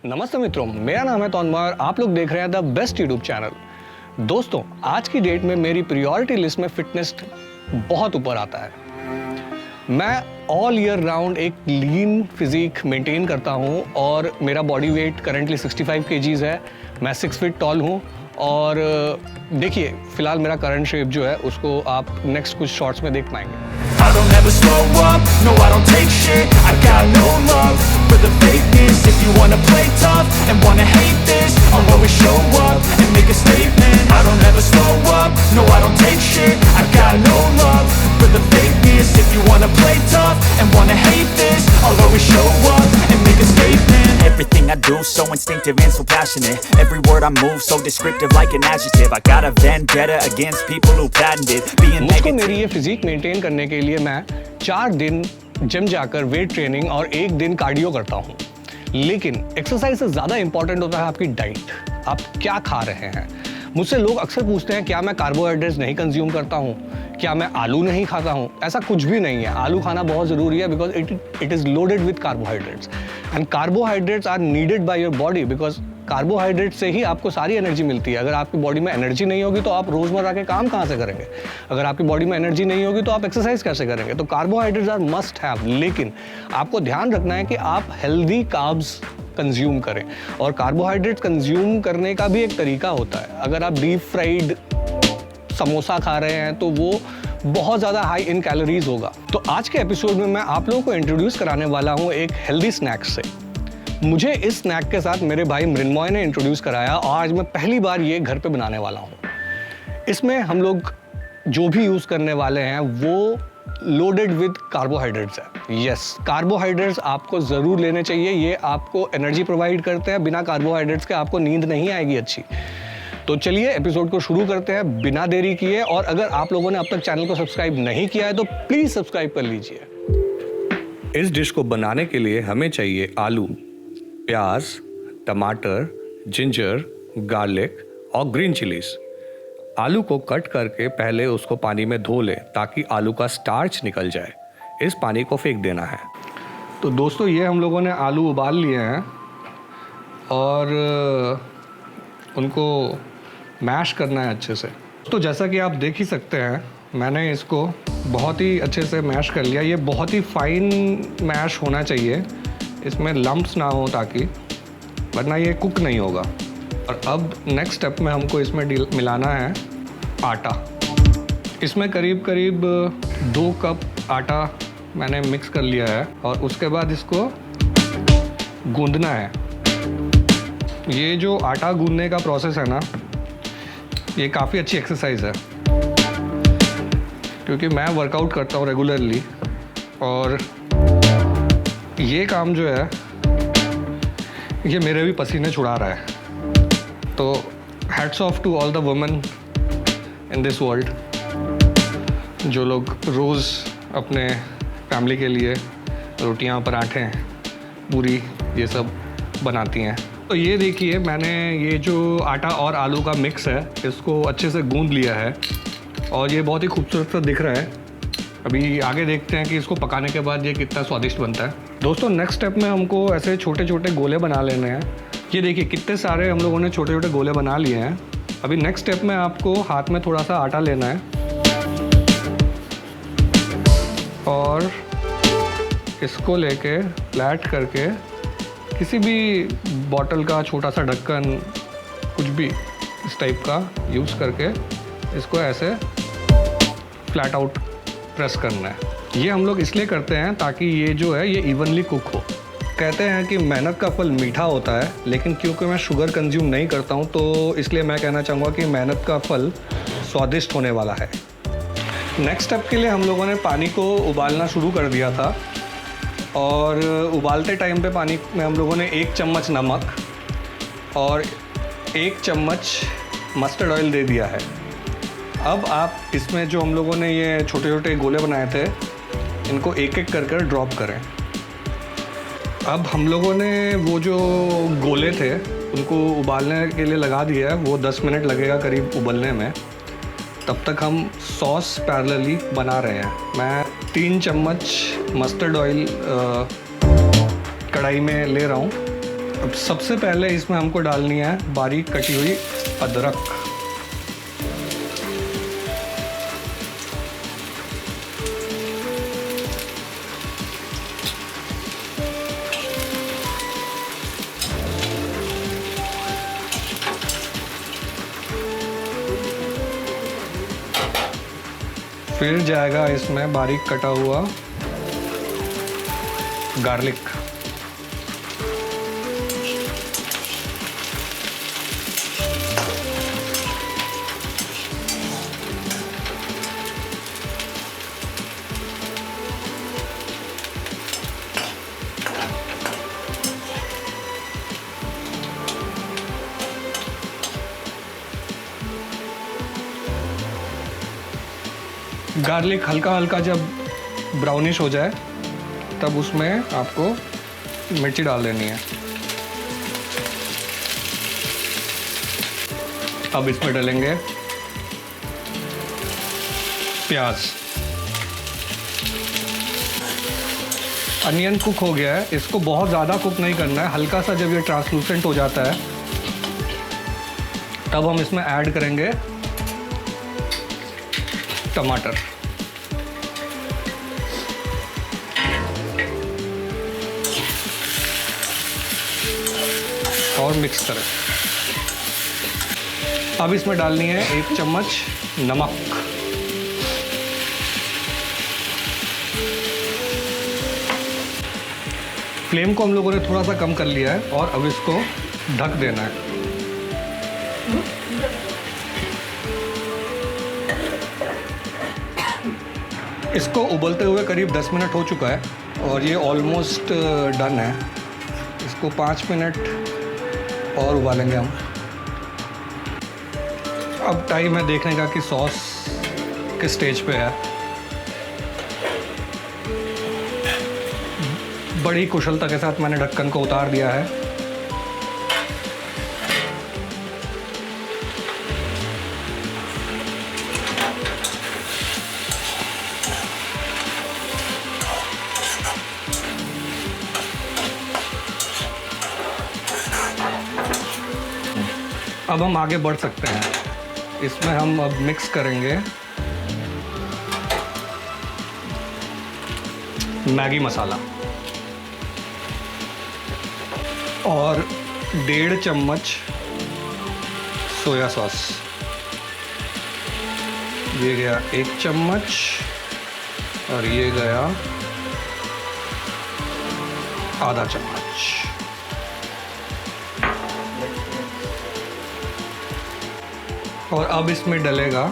नमस्ते मित्रों, मेरा नाम है तौनमार। आप लोग देख रहे हैं द बेस्ट यूट्यूब चैनल। दोस्तों, आज की डेट में मेरी प्रायोरिटी लिस्ट में फिटनेस बहुत ऊपर आता है। मैं ऑल ईयर राउंड एक लीन फिजिक मेंटेन करता हूं और मेरा बॉडी वेट करंटली 65 kgs है। मैं 6 फीट टॉल हूं और देखिए फिलहाल मेरा करंट शेप जो है उसको आप नेक्स्ट कुछ शॉर्ट्स में देख पाएंगे। I don't ever slow up, no I don't take shit. I got no love for the fakeness. If you wanna play tough and wanna hate this, I'll always show up and make a statement. I don't ever slow up, no I don't take shit. I got no love for the fakeness. If you wanna play tough and wanna hate this, I'll always show up and make a statement. Everything I do so instinctive and so passionate. Every word I move so descriptive like an adjective. I got a vendetta against people who patented being मुझको negative. मेरी ये physique maintain करने के लिए मैं 4 दिन gym जाकर weight training और 1 दिन कार्डियो करता हूँ। लेकिन एक्सरसाइज से ज़्यादा इंपॉर्टेंट होता है आपकी डाइट। आप क्या खा रहे हैं। मुझसे लोग अक्सर पूछते हैं क्या मैं कार्बोहाइड्रेट्स नहीं कंज्यूम करता हूँ, क्या मैं आलू नहीं खाता हूँ। ऐसा कुछ भी नहीं है। आलू खाना बहुत ज़रूरी है because it is loaded with carbohydrates and carbohydrates are needed by your body because carbohydrate से ही आपको सारी एनर्जी मिलती है। अगर आपकी बॉडी में एनर्जी नहीं होगी तो आप रोज़मर्रा के काम कहाँ से करेंगे। अगर आपकी बॉडी में एनर्जी नहीं होगी तो आप एक्सरसाइज कैसे करेंगे। तो कार्बोहाइड्रेट्स आर मस्ट हैव, लेकिन आपको ध्यान रखना है कि आप हेल्दी कार्ब्स कंज्यूम करें। और कार्बोहाइड्रेट कंज्यूम करने का भी एक तरीका होता है। अगर आप डीप फ्राइड समोसा खा रहे हैं तो वो बहुत ज़्यादा हाई इन कैलोरीज होगा। तो आज के एपिसोड में मैं आप लोगों को इंट्रोड्यूस कराने वाला हूँ एक हेल्दी स्नैक से। मुझे इस स्नैक के साथ मेरे भाई मृन्मय ने इंट्रोड्यूस कराया और आज मैं पहली बार ये घर पे बनाने वाला हूँ। इसमें हम लोग जो भी यूज़ करने वाले हैं वो लोडेड विद कार्बोहाइड्रेट्स है। यस, कार्बोहाइड्रेट्स आपको ज़रूर लेने चाहिए। ये आपको एनर्जी प्रोवाइड करते हैं। बिना कार्बोहाइड्रेट्स के आपको नींद नहीं आएगी अच्छी। तो चलिए एपिसोड को शुरू करते हैं बिना देरी किए। और अगर आप लोगों ने अब तक चैनल को सब्सक्राइब नहीं किया है तो प्लीज़ सब्सक्राइब कर लीजिए। इस डिश को बनाने के लिए हमें चाहिए आलू, प्याज, टमाटर, जिंजर, गार्लिक और ग्रीन चिलीज। आलू को कट करके पहले उसको पानी में धो लें ताकि आलू का स्टार्च निकल जाए। इस पानी को फेंक देना है। तो दोस्तों, ये हम लोगों ने आलू उबाल लिए हैं और उनको मैश करना है अच्छे से। तो जैसा कि आप देख ही सकते हैं मैंने इसको बहुत ही अच्छे से मैश कर लिया। ये बहुत ही फाइन मैश होना चाहिए, इसमें लम्प्स ना हो ताकि, वरना ये कुक नहीं होगा। और अब नेक्स्ट स्टेप में हमको इसमें मिलाना है आटा। इसमें करीब करीब 2 कप आटा मैंने मिक्स कर लिया है और उसके बाद इसको गूंदना है। ये जो आटा गूंदने का प्रोसेस है ना, ये काफ़ी अच्छी एक्सरसाइज है क्योंकि मैं वर्कआउट करता हूँ रेगुलरली और ये काम जो है ये मेरे भी पसीने छुड़ा रहा है। तो hats off to all the women in this world जो लोग रोज़ अपने फैमिली के लिए रोटियां, पराठे, पूरी ये सब बनाती हैं। तो ये देखिए मैंने ये जो आटा और आलू का मिक्स है इसको अच्छे से गूंद लिया है और ये बहुत ही खूबसूरत सा दिख रहा है। अभी आगे देखते हैं कि इसको पकाने के बाद ये कितना स्वादिष्ट बनता है। दोस्तों, नेक्स्ट स्टेप में हमको ऐसे छोटे छोटे गोले बना लेने हैं। ये देखिए कितने सारे हम लोगों ने छोटे छोटे गोले बना लिए हैं। अभी नेक्स्ट स्टेप में आपको हाथ में थोड़ा सा आटा लेना है और इसको लेके फ्लैट करके किसी भी बॉटल का छोटा सा ढक्कन, कुछ भी इस टाइप का यूज़ करके इसको ऐसे फ्लैट आउट प्रेस करना है। ये हम लोग इसलिए करते हैं ताकि ये जो है ये इवनली कुक हो। कहते हैं कि मेहनत का फल मीठा होता है, लेकिन क्योंकि मैं शुगर कंज्यूम नहीं करता हूँ तो इसलिए मैं कहना चाहूँगा कि मेहनत का फल स्वादिष्ट होने वाला है। नेक्स्ट स्टेप के लिए हम लोगों ने पानी को उबालना शुरू कर दिया था और उबालते टाइम पे पानी में हम लोगों ने 1 चम्मच नमक और 1 चम्मच मस्टर्ड ऑयल दे दिया है। अब आप इसमें जो हम लोगों ने ये छोटे छोटे गोले बनाए थे इनको एक एक कर कर ड्रॉप करें। अब हम लोगों ने वो जो गोले थे उनको उबालने के लिए लगा दिया है। वो 10 मिनट लगेगा करीब उबलने में। तब तक हम सॉस पैरेलली बना रहे हैं। मैं 3 चम्मच मस्टर्ड ऑयल कढ़ाई में ले रहा हूँ अब सबसे पहले इसमें हमको डालनी है बारीक कटी हुई अदरक। फिर जाएगा इसमें बारीक कटा हुआ गार्लिक। गार्लिक हल्का हल्का जब ब्राउनिश हो जाए तब उसमें आपको मिर्ची डाल देनी है। अब इसमें डालेंगे प्याज। अनियन कुक हो गया है, इसको बहुत ज़्यादा कुक नहीं करना है, हल्का सा जब ये ट्रांसलूसेंट हो जाता है तब हम इसमें ऐड करेंगे टमाटर। और मिक्स करें। अब इसमें डालनी है 1 चम्मच नमक। फ्लेम को हम लोगों ने थोड़ा सा कम कर लिया है और अब इसको ढक देना है। इसको उबलते हुए करीब 10 मिनट हो चुका है और ये ऑलमोस्ट डन है। इसको 5 मिनट और उबालेंगे हम। अब टाइम है देखने का कि सॉस किस स्टेज पे है। बड़ी कुशलता के साथ मैंने ढक्कन को उतार दिया है। अब हम आगे बढ़ सकते हैं। इसमें हम अब मिक्स करेंगे मैगी मसाला और 1.5 चम्मच सोया सॉस। ये गया 1 चम्मच और ये गया आधा चम्मच। और अब इसमें डलेगा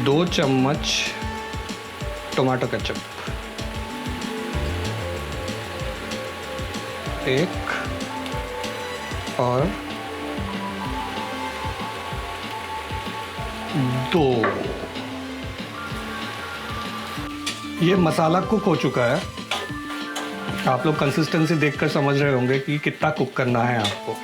2 चम्मच टोमेटो केचप। 1 और 2। ये मसाला कुक हो चुका है। आप लोग कंसिस्टेंसी देखकर समझ रहे होंगे कि कितना कुक करना है आपको।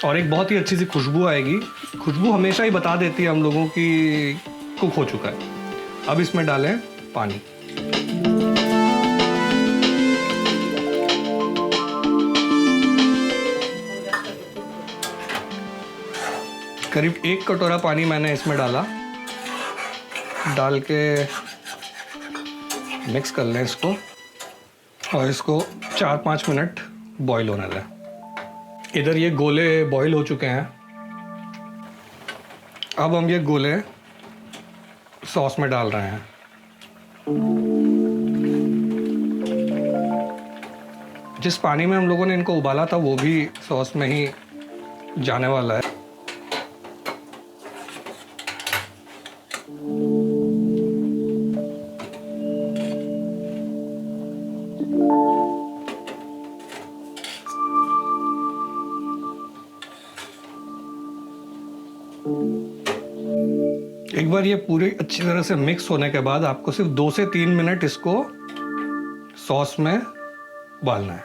और एक बहुत ही अच्छी सी खुशबू आएगी। खुशबू हमेशा ही बता देती है हम लोगों की कुक हो चुका है। अब इसमें डालें पानी। करीब 1 कटोरा पानी मैंने इसमें डाला। डाल के मिक्स कर लें इसको और इसको 4-5 मिनट बॉईल होने दें। इधर ये गोले बॉईल हो चुके हैं। अब हम ये गोले सॉस में डाल रहे हैं। जिस पानी में हम लोगों ने इनको उबाला था वो भी सॉस में ही जाने वाला है। एक बार ये पूरी अच्छी तरह से मिक्स होने के बाद आपको सिर्फ 2 से 3 मिनट इसको सॉस में उबालना है।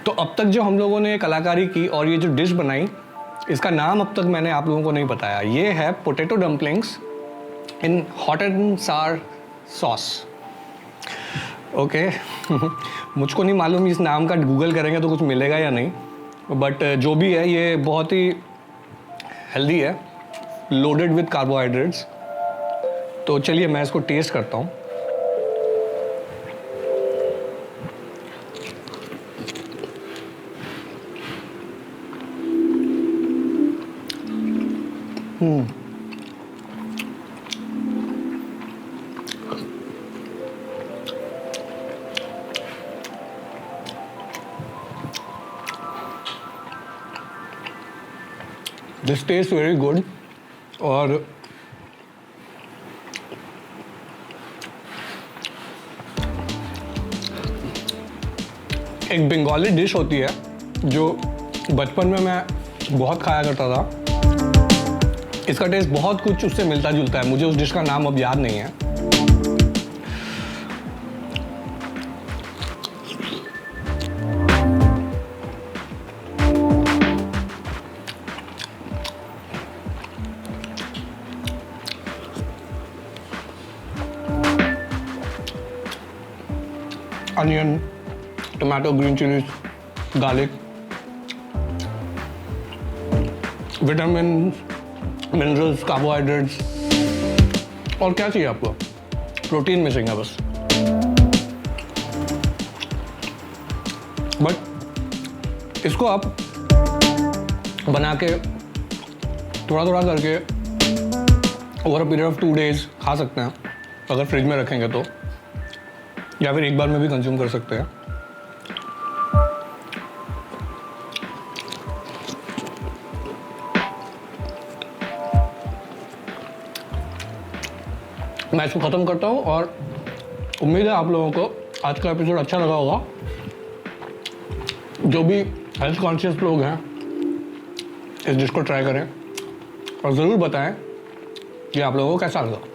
तो अब तक जो हम लोगों ने कलाकारी की और ये जो डिश बनाई, इसका नाम अब तक मैंने आप लोगों को नहीं बताया। ये है potato dumplings in hot and sour sauce. Okay मुझको नहीं मालूम इस नाम का गूगल करेंगे तो कुछ मिलेगा या नहीं, बट जो भी है ये बहुत ही हेल्दी है, लोडेड विद कार्बोहाइड्रेट्स। तो चलिए मैं इसको टेस्ट करता हूँ। This taste very good. और एक बंगाली डिश होती है जो बचपन में मैं बहुत खाया करता था, इसका टेस्ट बहुत कुछ उससे मिलता जुलता है, मुझे उस डिश का नाम अब याद नहीं है। Onion, tomato, green chillies, garlic, vitamin, minerals, carbohydrates, और क्या चाहिए आपको? प्रोटीन मिसिंग है बस। बट इसको आप बना के थोड़ा थोड़ा करके over a period of 2 days खा सकते हैं, अगर फ्रिज में रखेंगे तो, या फिर एक बार में भी कंज्यूम कर सकते हैं। मैं इसको ख़त्म करता हूँ और उम्मीद है आप लोगों को आज का एपिसोड अच्छा लगा होगा। जो भी हेल्थ कॉन्शियस लोग हैं इस डिश को ट्राई करें और ज़रूर बताएं कि आप लोगों को कैसा लगा।